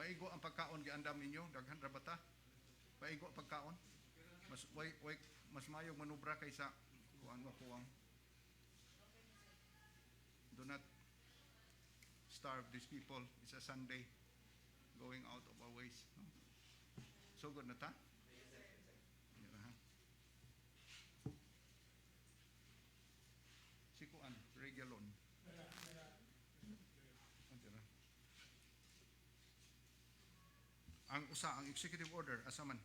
Paigo ang pagkaon giandam ninyo, daghan ra bata. Paigo ang pagkaon. Mas mayong manubra kaysa kuwang. Do not starve these people. It's a Sunday, going out of our ways. No? So good na ta? Si kuan, Regalon. Ang usa, ang executive order, asa man?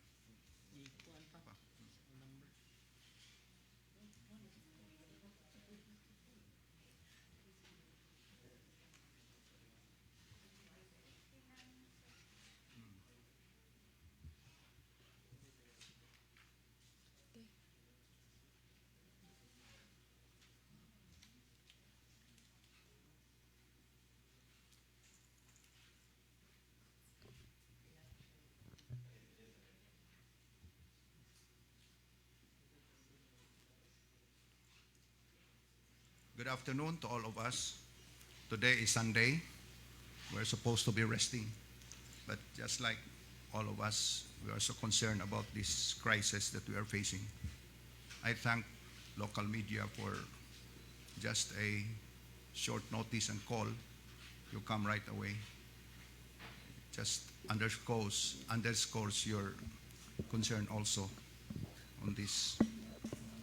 Good afternoon to all of us. Today is Sunday. We're supposed to be resting. But just like all of us, we are so concerned about this crisis that we are facing. I thank local media for just a short notice and call. You come right away. Just underscores your concern also on this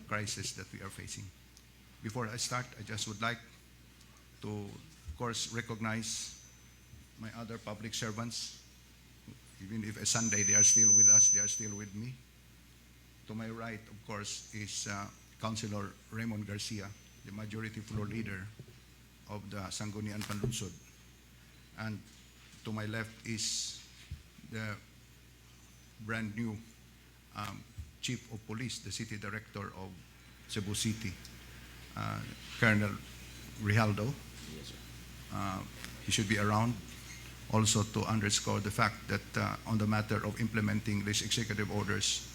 crisis that we are facing. Before I start, I just would like to, of course, recognize my other public servants. Even if a Sunday they are still with us, they are still with me. To my right, of course, is Councilor Raymond Garcia, the majority floor leader of the Sangguniang Panlunsod. And to my left is the brand new Chief of Police, the City Director of Cebu City, Colonel Rijaldo. Yes, sir. He should be around also to underscore the fact that on the matter of implementing these executive orders,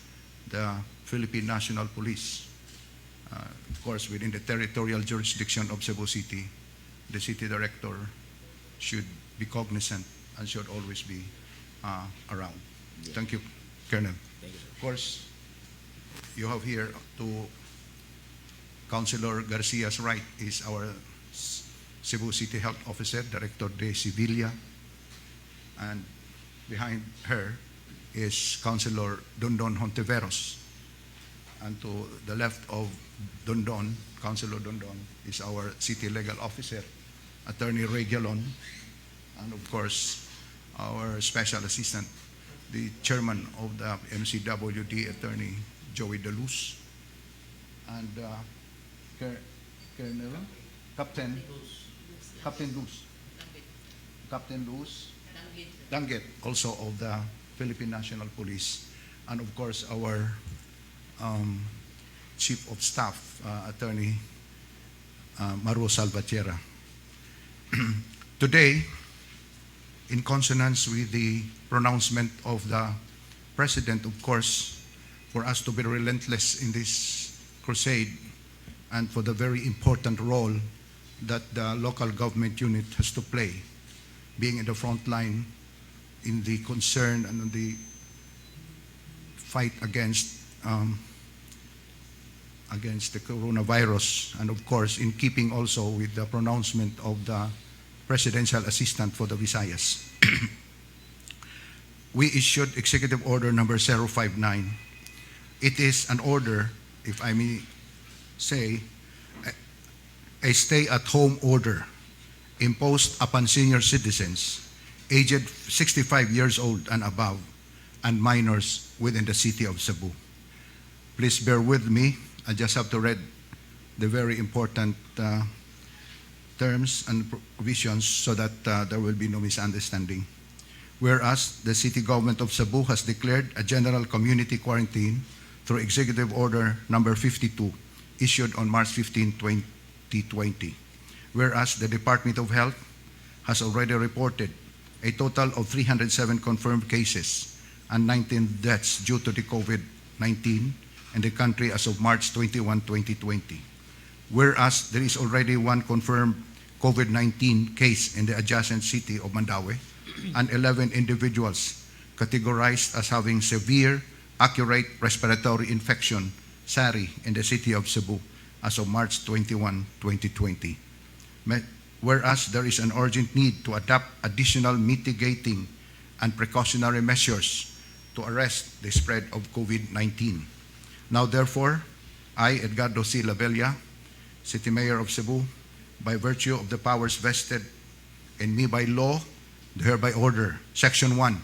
the Philippine National Police, of course within the territorial jurisdiction of Cebu City, the City Director should be cognizant and should always be around. Yeah. Thank you, Colonel. Thank you, sir. Of course, you have here to Councilor Garcia's right is our Cebu City Health Officer, Director de Sevilla, and behind her is Councilor Dondon Hontiveros, and to the left of Dondon, Councilor Dondon, is our City Legal Officer, Attorney Regalon, and of course our Special Assistant, the Chairman of the MCWD, Attorney Joey De Luz, and Colonel, Captain Luz Danggit, also of the Philippine National Police, and of course our Chief of Staff, Attorney Maru Salvatierra. Today, in consonance with the pronouncement of the President, of course, for us to be relentless in this crusade and for the very important role that the local government unit has to play, being in the front line in the concern and in the fight against the coronavirus, and of course in keeping also with the pronouncement of the Presidential Assistant for the Visayas. We issued Executive Order number 059. It is an order, if I may say, a stay-at-home order imposed upon senior citizens aged 65 years old and above and minors within the city of Cebu. Please bear with me. I just have to read the very important terms and provisions so that there will be no misunderstanding. Whereas the city government of Cebu has declared a general community quarantine through Executive Order number 52, issued on March 15, 2020. Whereas the Department of Health has already reported a total of 307 confirmed cases and 19 deaths due to the COVID-19 in the country as of March 21, 2020. Whereas there is already one confirmed COVID-19 case in the adjacent city of Mandaue, and 11 individuals categorized as having severe acute respiratory infection, SARI, in the city of Cebu as of March 21, 2020. Whereas there is an urgent need to adopt additional mitigating and precautionary measures to arrest the spread of COVID-19. Now, therefore, I, Edgar Labella, City Mayor of Cebu, by virtue of the powers vested in me by law, hereby order, Section 1,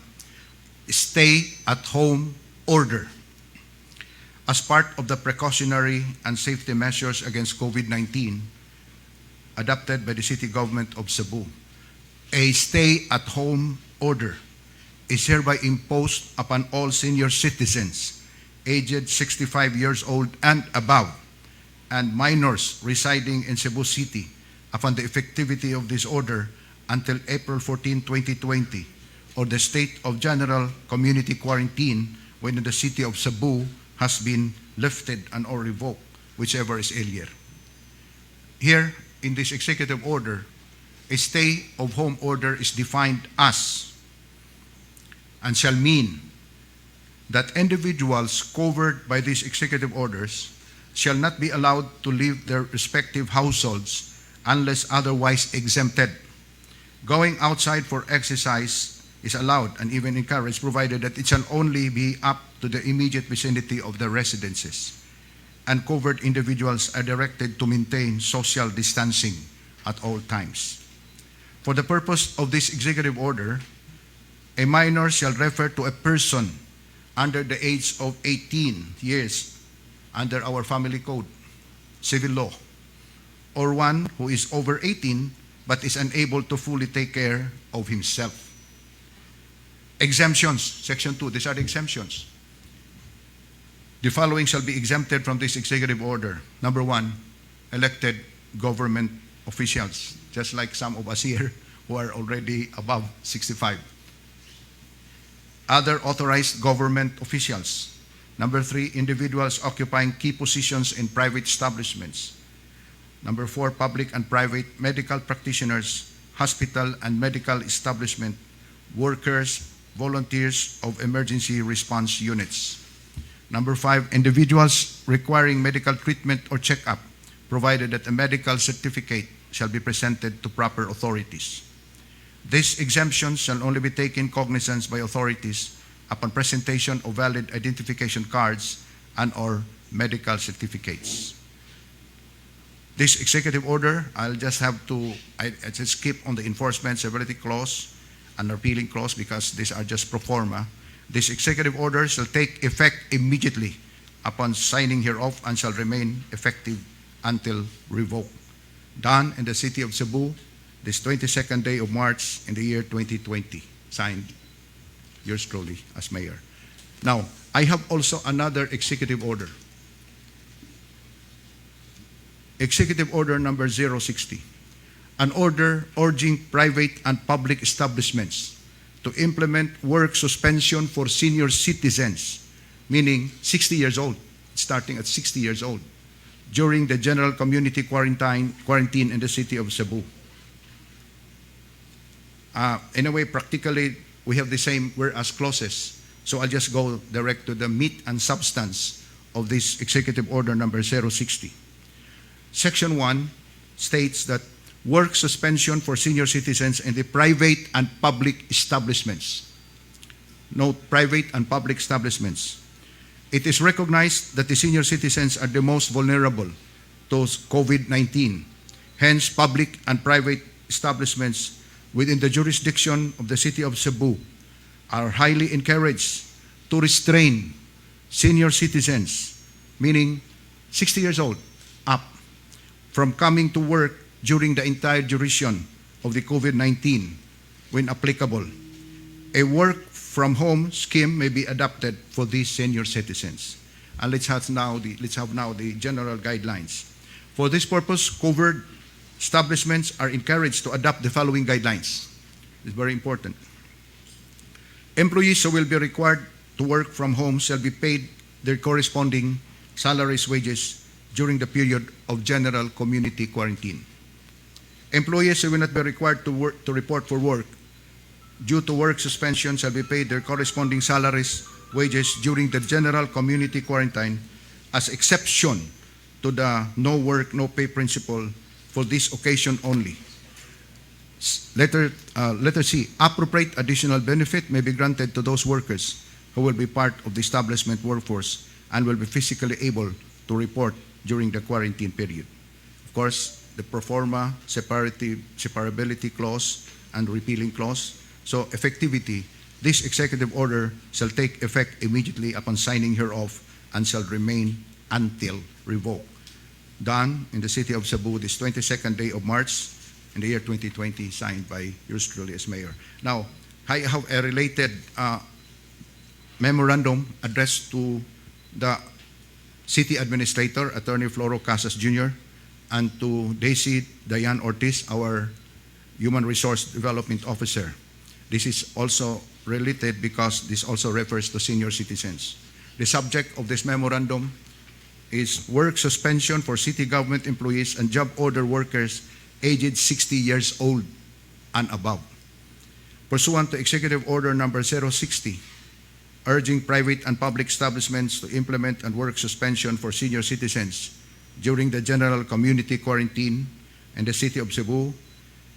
stay-at-home order. As part of the precautionary and safety measures against COVID-19 adopted by the City Government of Cebu, a stay-at-home order is hereby imposed upon all senior citizens aged 65 years old and above, and minors residing in Cebu City upon the effectivity of this order until April 14, 2020, or the state of general community quarantine when the city of Cebu has been lifted and or revoked, whichever is earlier. Here, in this executive order, a stay-of-home order is defined as, and shall mean, that individuals covered by these executive orders shall not be allowed to leave their respective households unless otherwise exempted. Going outside for exercise is allowed and even encouraged, provided that it shall only be up to the immediate vicinity of the residences. And covered individuals are directed to maintain social distancing at all times. For the purpose of this executive order, a minor shall refer to a person under the age of 18 years under our family code, civil law, or one who is over 18 but is unable to fully take care of himself. Exemptions, Section 2, these are the exemptions. The following shall be exempted from this executive order. Number 1, elected government officials, just like some of us here who are already above 65. Other authorized government officials. Number 3, individuals occupying key positions in private establishments. Number 4, public and private medical practitioners, hospital and medical establishment, workers, volunteers of emergency response units. Number 5, individuals requiring medical treatment or checkup, provided that a medical certificate shall be presented to proper authorities. These exemptions shall only be taken cognizance by authorities upon presentation of valid identification cards and or medical certificates. This executive order, I'll just have to, I just skip on the enforcement severity clause and repealing clause because these are just pro forma. This executive order shall take effect immediately upon signing hereof and shall remain effective until revoked. Done in the city of Cebu, this 22nd day of March in the year 2020. Signed, yours truly as mayor. Now, I have also another executive order. Executive Order number 060. An order urging private and public establishments to implement work suspension for senior citizens, meaning 60 years old, starting at 60 years old, during the general community quarantine in the city of Cebu. In a way, practically, we have the same whereas clauses. So I'll just go direct to the meat and substance of this Executive Order number 060. Section 1 states that work suspension for senior citizens in the private and public establishments. Note, private and public establishments. It is recognized that the senior citizens are the most vulnerable to COVID-19. Hence, public and private establishments within the jurisdiction of the city of Cebu are highly encouraged to restrain senior citizens, meaning 60 years old up, from coming to work during the entire duration of the COVID-19 when applicable. A work from home scheme may be adopted for these senior citizens. And let's have now the general guidelines. For this purpose, covered establishments are encouraged to adopt the following guidelines. It's very important. Employees who will be required to work from home shall be paid their corresponding salaries, wages during the period of general community quarantine. Employees who will not be required to report for work due to work suspension shall be paid their corresponding salaries, wages during the general community quarantine as exception to the no work, no pay principle for this occasion only. Letter C, appropriate additional benefit may be granted to those workers who will be part of the establishment workforce and will be physically able to report during the quarantine period. Of course, the pro forma separability clause and repealing clause. So effectivity, this executive order shall take effect immediately upon signing hereof and shall remain until revoked. Done in the city of Cebu this 22nd day of March in the year 2020, signed by yours truly as mayor. Now, I have a related memorandum addressed to the city administrator, Attorney Floro Casas Jr., and to Daisy Diane Ortiz, our Human Resource Development Officer. This is also related because this also refers to senior citizens. The subject of this memorandum is work suspension for city government employees and job order workers aged 60 years old and above. Pursuant to Executive Order Number 060, urging private and public establishments to implement and work suspension for senior citizens during the general community quarantine in the city of Cebu,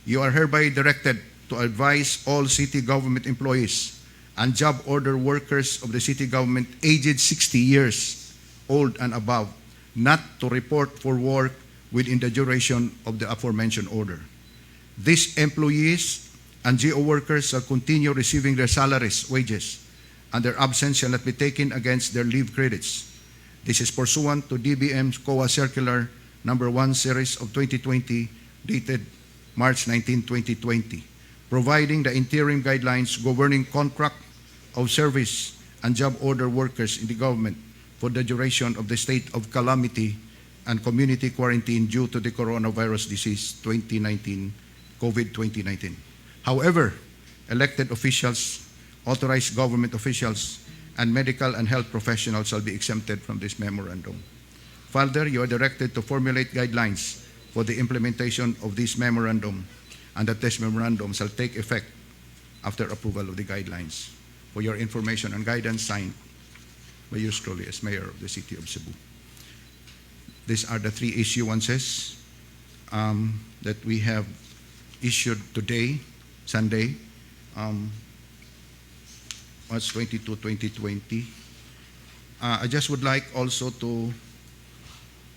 you are hereby directed to advise all city government employees and job order workers of the city government aged 60 years old and above not to report for work within the duration of the aforementioned order. These employees and GO workers shall continue receiving their salaries, wages, and their absence shall not be taken against their leave credits. This is pursuant to DBM's COA Circular Number 1 Series of 2020, dated March 19, 2020, providing the interim guidelines governing contract of service and job order workers in the government for the duration of the state of calamity and community quarantine due to the coronavirus disease 2019, COVID-2019. However, elected officials, authorized government officials, and medical and health professionals shall be exempted from this memorandum. Further, you are directed to formulate guidelines for the implementation of this memorandum, and that this memorandum shall take effect after approval of the guidelines. For your information and guidance, signed by yours truly as Mayor of the City of Cebu. These are the three issuances that we have issued today, Sunday, March 22, 2020. I just would like also to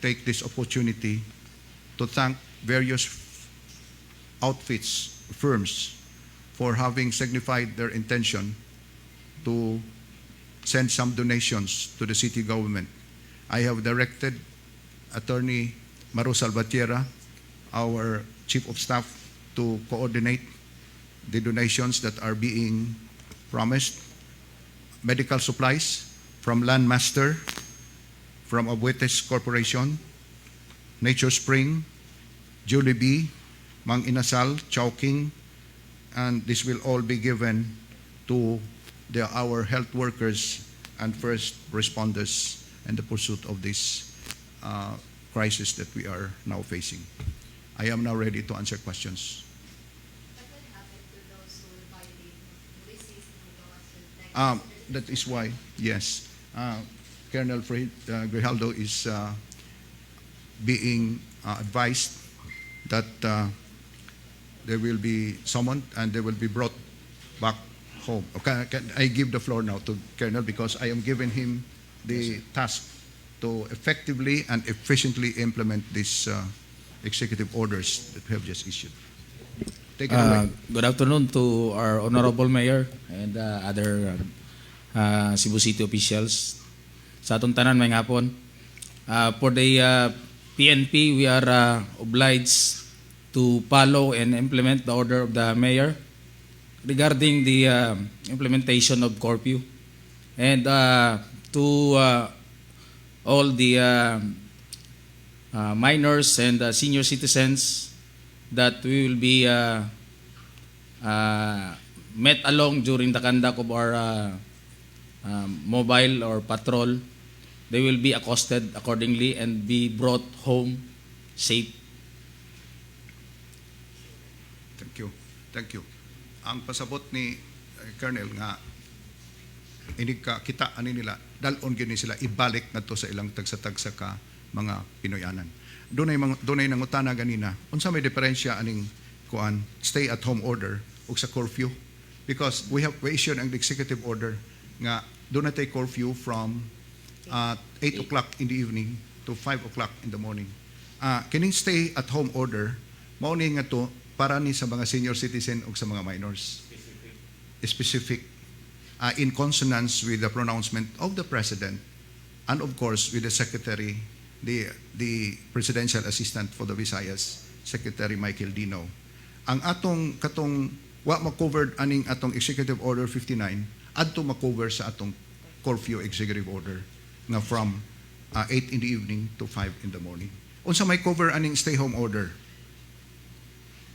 take this opportunity to thank various outfits, firms, for having signified their intention to send some donations to the city government. I have directed Attorney Maru Salvatierra, our Chief of Staff, to coordinate the donations that are being promised. Medical supplies from Landmaster, from Abuetes Corporation, Nature Spring, Jollibee, Mang Inasal, Chowking, and this will all be given to our health workers and first responders in the pursuit of this crisis that we are now facing. I am now ready to answer questions. What will happen to those who will violate resist and go That is why, yes, Colonel Grijaldo is being advised that they will be summoned and they will be brought back home. Okay, can I give the floor now to Colonel because I am giving him the task to effectively and efficiently implement these executive orders that we have just issued. Take it away. Good afternoon to our Honorable Mayor and other Cebu City officials. Sa atong tanan, may hapon. For the PNP, we are obliged to follow and implement the order of the Mayor regarding the implementation of curfew. And to all the minors and senior citizens that we will be met along during the conduct of our mobile or patrol, they will be accosted accordingly and be brought home safe. Thank you. Thank you. ang pasabot ni Colonel nga inig ka kita ani nila dalon gini sila ibalik ngadto sa ilang tagsa-tagsa ka mga Pinoyanan. Dunay nangutana ganina unsa may diferensya aning kuan stay at home order ug sa curfew, because we issued ang executive order nga do not take curfew from 8 o'clock in the evening to 5 o'clock in the morning. Kining stay at home order mao ni nga to para ni sa mga senior citizen ug sa mga minors. Specific. In consonance with the pronouncement of the President and of course with the Secretary, the Presidential Assistant for the Visayas, Secretary Michael Dino. Ang katong wa ma-covered aning atong Executive Order 59 adto ma-cover sa atong curfew Executive Order nga from 8 in the evening to 5 in the morning. Unsa may cover aning stay home order?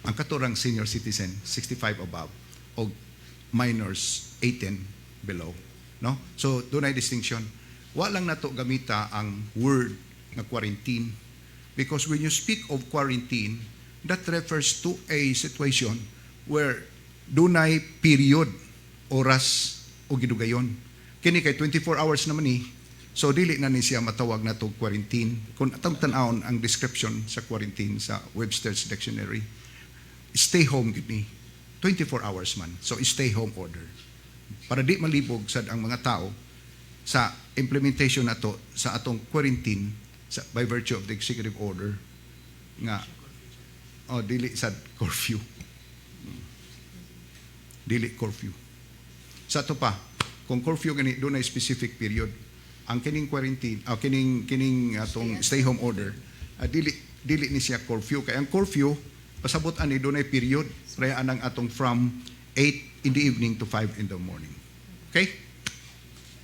Ang katurang senior citizen 65 above o minors 18 below, no? So dunay distinction. Wa lang nato gamita ang word nga quarantine, because when you speak of quarantine, that refers to a situation where dunay period, oras o gidugayon. Kini kay 24 hours naman ni, so dili na ni siya matawag na to quarantine. Kung atong tan-awon ang description sa quarantine sa Webster's Dictionary, stay home gid ni 24 hours man. So stay home order. Para di malibog sad ang mga tao sa implementation nato sa atong quarantine by virtue of the executive order nga dili sad curfew. Dili curfew. Sa to pa, kung curfew gani dunay specific period, ang kining quarantine kining atong stay home order dili ni siya curfew, kay ang curfew pasabot ani dunay period raya anang atong from 8 in the evening to 5 in the morning. Okay?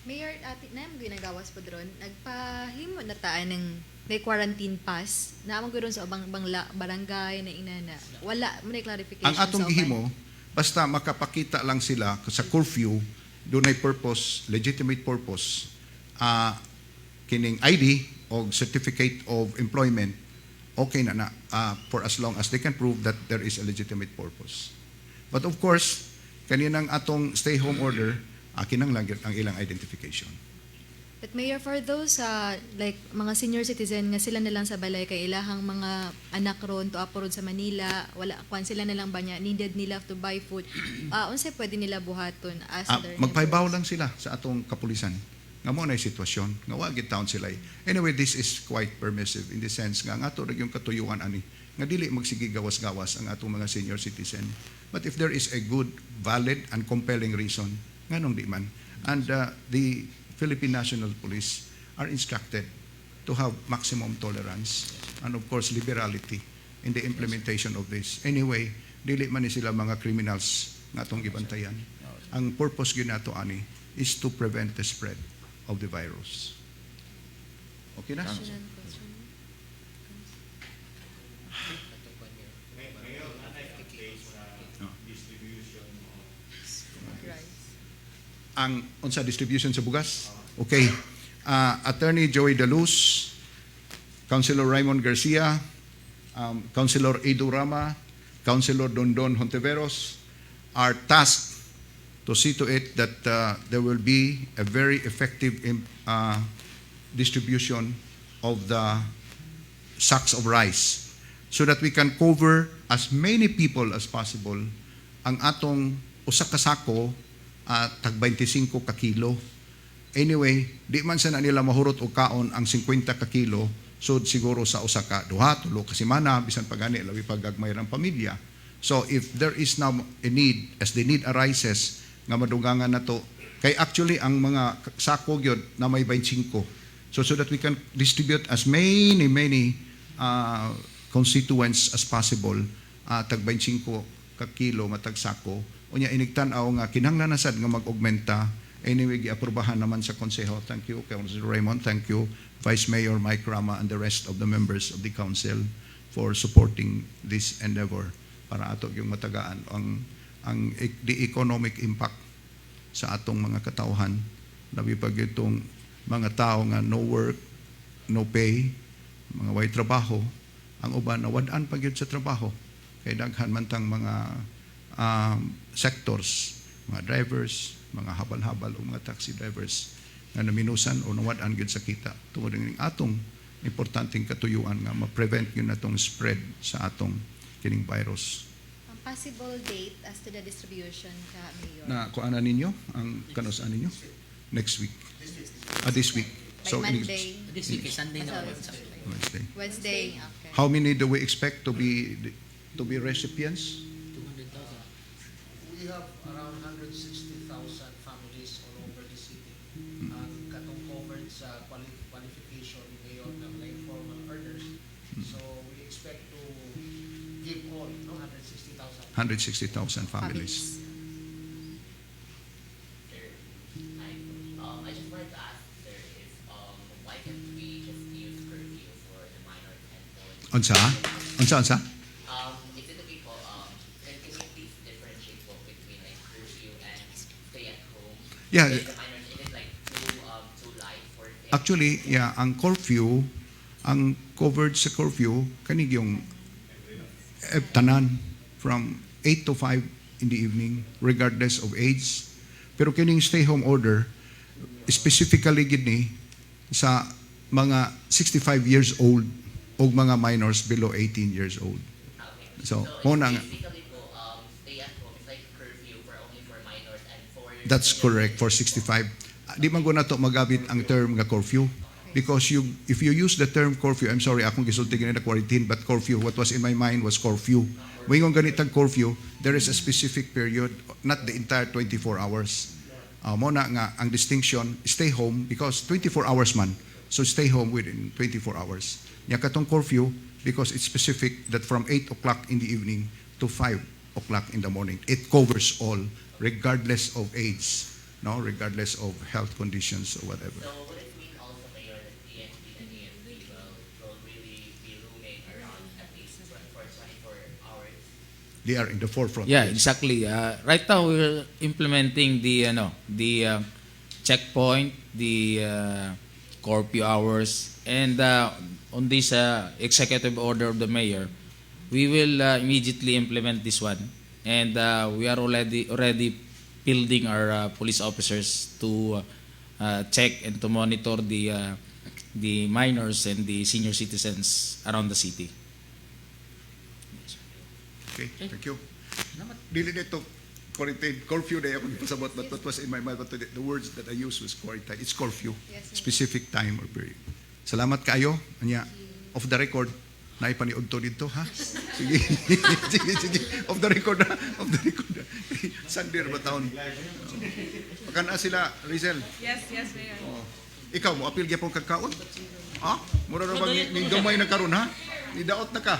Mayor, na mo ginagawas po doon, nagpahimo na taan ng may quarantine pass na amang gudon sa ubang barangay na inana. Wala mo na clarification. Ang atong sa gihimo, basta makapakita lang sila sa curfew, dunay purpose, legitimate purpose, kining ID o certificate of employment, okay na for as long as they can prove that there is a legitimate purpose. But of course, kaninang atong stay home order, kinanglan ang ilang identification. But Mayor, for those like mga senior citizen nga sila nalang sa balay kay ilahang mga anak ron to aporod sa Manila, wala kwan sila nalang ba niya needed nila to buy food. Unsa pwede nila buhaton as their magpaibaw lang sila sa atong kapulisan. Nga mo na sitwasyon, nga wagit taon sila. Anyway, this is quite permissive in the sense nga ato yung katuyuan ani nga dili magsigi gawas-gawas ang atong mga senior citizen. But if there is a good, valid, and compelling reason, nganong di man. And the Philippine National Police are instructed to have maximum tolerance and of course liberality in the implementation of this. Anyway, dili man ni sila mga criminals nga atong gibantayan. Ang purpose gyud nato ani is to prevent the spread of the virus. Okay na? Ang unsa distribution sa bugas? Okay. Attorney Joey Daluz, Councilor Raymond Garcia, Councilor Edo Rama, Councilor Dondon Hontiveros are tasked to see to it that there will be a very effective distribution of the sacks of rice so that we can cover as many people as possible. Ang atong usa ka sako tag 25 ka kilo. Anyway, di man sa nila mahurot o kaon ang 50 ka kilo, so siguro sa usa ka duha tulo ka semana bisan pagani labi pagagmay ng pamilya. So if there is now a need, as the need arises, nga madugangan na to, kay actually ang mga sako gyud na may 25. So that we can distribute as many constituents as possible, tag 25 ka kilo matag sako. Unya inigtan-aw nga kinahanglan na sad nga mag-augmenta. Anyway, giaprobahan naman sa konseho. Thank you, Councilor Raymond. Thank you, Vice Mayor Mike Rama and the rest of the members of the council for supporting this endeavor para ato yung matagaan the economic impact sa atong mga katawhan. Labi pag itong mga tao nga no work, no pay, mga way trabaho, ang uban nawad-an pag yun sa trabaho. Kay daghan man tang mga sectors, mga drivers, mga habal-habal o mga taxi drivers na naminusan o nawad-an gyud sa kita tungod ning atong importanteng katuyuan nga ma-prevent yun natong spread sa atong kining virus. Ang possible date as to the distribution ka, Mayor? Na kuana ninyo ang kanusaan ninyo next week. This week. By Monday. This week is Sunday na Wednesday. Wednesday, okay. How many do we expect to be recipients? 200,000. We have around 160,000 families all over the city. Ang katong covered sa qualification ngayon ng mga informal earners. So we expect to give all, no, 160,000. 160,000 families. I just wanted to ask, sir, if why can't we just use curfew for the minors and boys? Unsa? If the people, can you please differentiate both between like curfew and stay at home? Yeah. If the minors, it is like too light for them. Actually, yeah, ang curfew, ang covered sa curfew, kanig yung tanan from 8 to 5 in the evening, regardless of age. Pero kining stay home order, specifically gini sa mga 65 years old o mga minors below 18 years old. Okay. So, it's mo na nga. basically po, stay at home is like curfew for only for minors and for. That's correct, for 65. Di man ko na to magabit ang term nga curfew. Because if you use the term curfew, I'm sorry, akong gisulti na quarantine, but curfew, what was in my mind was curfew. Mayroong ganitang curfew, there is a specific period, not the entire 24 hours. Mo na nga, ang distinction, stay home, because 24 hours man, so stay home within 24 hours. Nya katong curfew, because it's specific that from 8 o'clock in the evening to 5 o'clock in the morning. It covers all, regardless of age, no, regardless of health conditions or whatever. So would it mean also, Mayor, that PNP and AFP will really be roaming around at least for 24 hours? They are in the forefront. Yeah, exactly. Right now we're implementing the checkpoint, the curfew hours, and on this executive order of the mayor, we will immediately implement this one, and we are already building our police officers to check and to monitor the minors and the senior citizens around the city. Okay, thank you. Dili dito quarantine, curfew na ako pasabot, but what was in my mind, but the words that I used was quarantine. It's curfew, Yes, sir. specific time or period. Salamat kayo. Anya, off the record, naipaniod to dito, ha? Sige, sige. Off the record, ha? Off the record. Sunday ba taon? Pakana sila, Rizel. Yes, Mayor. Ikaw, mo apil gyapon kagkaon? Ha? Mura na bang ni gamay na karon, ha? Ni daot na ka.